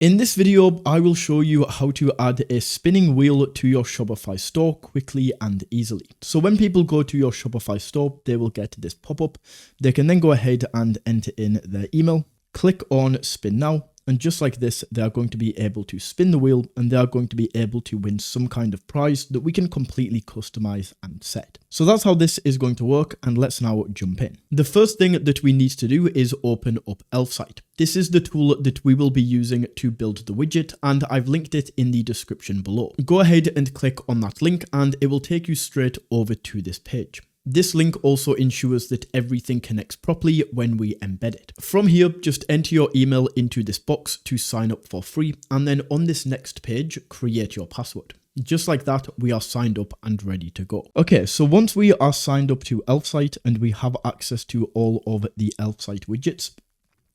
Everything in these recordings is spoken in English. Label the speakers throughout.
Speaker 1: In this video, I will show you how to add a spinning wheel to your Shopify store quickly and easily. So when people go to your Shopify store, they will get this pop-up. They can then go ahead and enter in their email, click on spin now, and just like this, they are going to be able to spin the wheel and they are going to be able to win some kind of prize that we can completely customize and set. So that's how this is going to work, and let's now jump in. The first thing that we need to do is open up Elfsight. This is the tool that we will be using to build the widget, and I've linked it in the description below. Go ahead and click on that link and it will take you straight over to this page. This link also ensures that everything connects properly when we embed it. From here, just enter your email into this box to sign up for free, and then on this next page, create your password. Just like that, we are signed up and ready to go. Okay, so once we are signed up to Elfsight and we have access to all of the Elfsight widgets,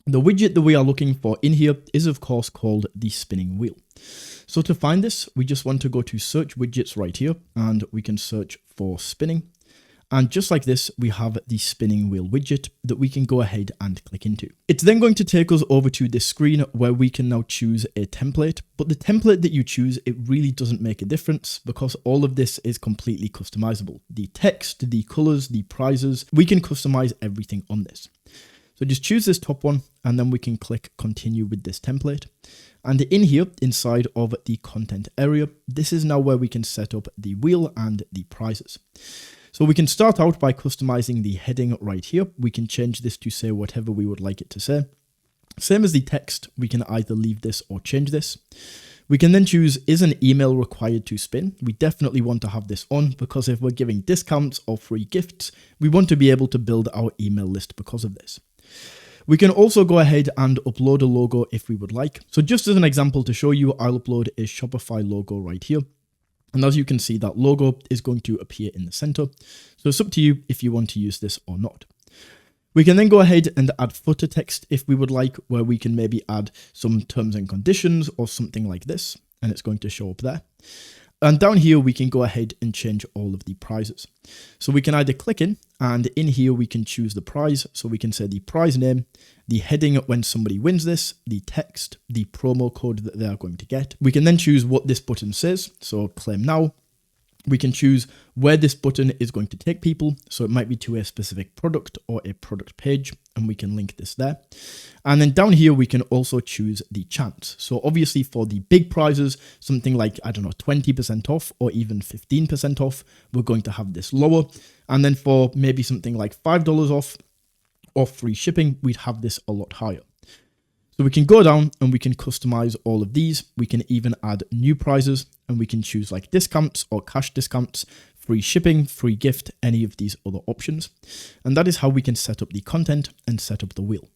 Speaker 1: the widget that we are looking for in here is of course called the spinning wheel. So to find this, we just want to go to search widgets right here, and we can search for spinning. And just like this, we have the spinning wheel widget that we can go ahead and click into. It's then going to take us over to this screen where we can now choose a template. But the template that you choose, it really doesn't make a difference because all of this is completely customizable. The text, the colors, the prizes, we can customize everything on this. So just choose this top one and then we can click continue with this template. And in here, inside of the content area, this is now where we can set up the wheel and the prizes. So we can start out by customizing the heading right here. We can change this to say whatever we would like it to say. Same as the text, we can either leave this or change this. We can then choose, is an email required to spin? We definitely want to have this on because if we're giving discounts or free gifts, we want to be able to build our email list because of this. We can also go ahead and upload a logo if we would like. So just as an example to show you, I'll upload a Shopify logo right here. And as you can see, that logo is going to appear in the center. So it's up to you if you want to use this or not. We can then go ahead and add footer text if we would like, where we can maybe add some terms and conditions or something like this, and it's going to show up there. And down here, we can go ahead and change all of the prizes. So we can either click in, and in here, we can choose the prize. So we can say the prize name, the heading when somebody wins this, the text, the promo code that they are going to get. We can then choose what this button says. So claim now. We can choose where this button is going to take people. So it might be to a specific product or a product page, and we can link this there. And then down here, we can also choose the chance. So obviously for the big prizes, something like, 20% off or even 15% off, we're going to have this lower. And then for maybe something like $5 off or free shipping, we'd have this a lot higher. So we can go down and we can customize all of these. We can even add new prizes and we can choose like discounts or cash discounts, free shipping, free gift, any of these other options. And that is how we can set up the content and set up the wheel.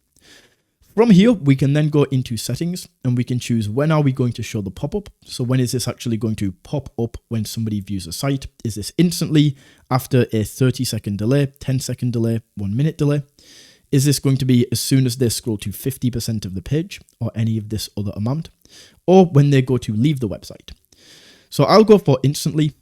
Speaker 1: From here, we can then go into settings and we can choose when are we going to show the pop-up. So when is this actually going to pop up when somebody views a site? Is this instantly, after a 30-second delay, 10-second delay, 1 minute delay? Is this going to be as soon as they scroll to 50% of the page or any of this other amount, or when they go to leave the website? So I'll go for instantly.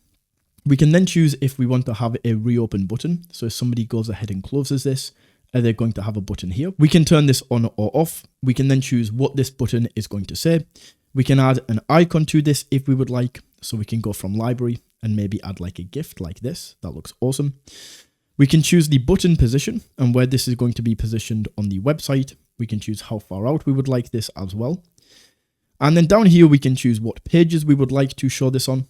Speaker 1: We can then choose if we want to have a reopen button. So if somebody goes ahead and closes this, are they going to have a button here? We can turn this on or off. We can then choose what this button is going to say. We can add an icon to this if we would like. So we can go from library and maybe add like a gift like this. That looks awesome. We can choose the button position and where this is going to be positioned on the website. We can choose how far out we would like this as well. And then down here, we can choose what pages we would like to show this on.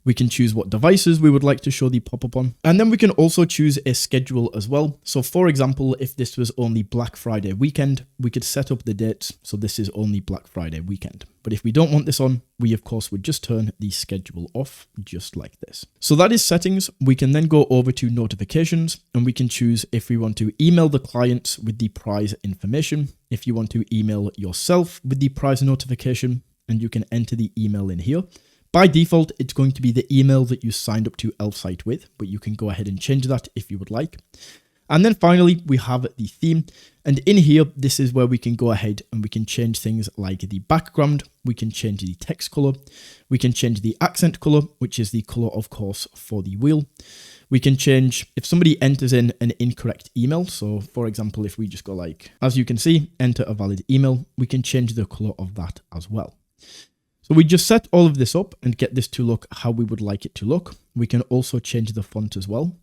Speaker 1: We can choose what devices we would like to show the pop-up on. And then we can also choose a schedule as well. So for example, if this was only Black Friday weekend, we could set up the dates. So this is only Black Friday weekend. But if we don't want this on, we of course would just turn the schedule off just like this. So that is settings. We can then go over to notifications and we can choose if we want to email the clients with the prize information, if you want to email yourself with the prize notification, and you can enter the email in here. By default, it's going to be the email that you signed up to Elfsight with, but you can go ahead and change that if you would like. And then finally, we have the theme. And in here, this is where we can go ahead and we can change things like the background. We can change the text color. We can change the accent color, which is the color, of course, for the wheel. We can change if somebody enters in an incorrect email. So for example, if we just go like, as you can see, enter a valid email, we can change the color of that as well. So we just set all of this up and get this to look how we would like it to look. We can also change the font as well.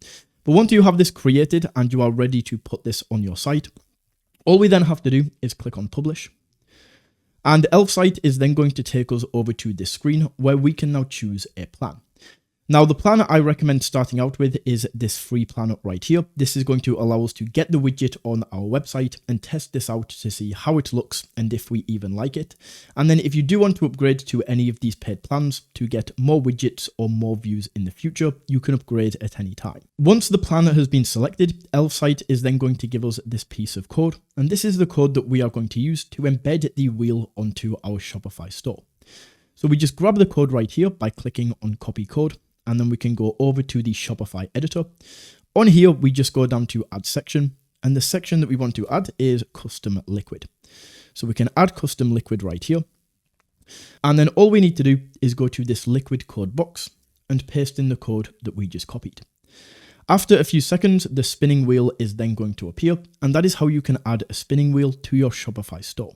Speaker 1: But once you have this created and you are ready to put this on your site, all we then have to do is click on publish. And Elfsight is then going to take us over to this screen where we can now choose a plan. Now, the plan I recommend starting out with is this free plan right here. This is going to allow us to get the widget on our website and test this out to see how it looks and if we even like it. And then if you do want to upgrade to any of these paid plans to get more widgets or more views in the future, you can upgrade at any time. Once the plan has been selected, Elfsight is then going to give us this piece of code. And this is the code that we are going to use to embed the wheel onto our Shopify store. So we just grab the code right here by clicking on copy code. And then we can go over to the Shopify editor. On here, we just go down to add section. And the section that we want to add is custom liquid. So we can add custom liquid right here. And then all we need to do is go to this liquid code box and paste in the code that we just copied. After a few seconds, the spinning wheel is then going to appear. And that is how you can add a spinning wheel to your Shopify store.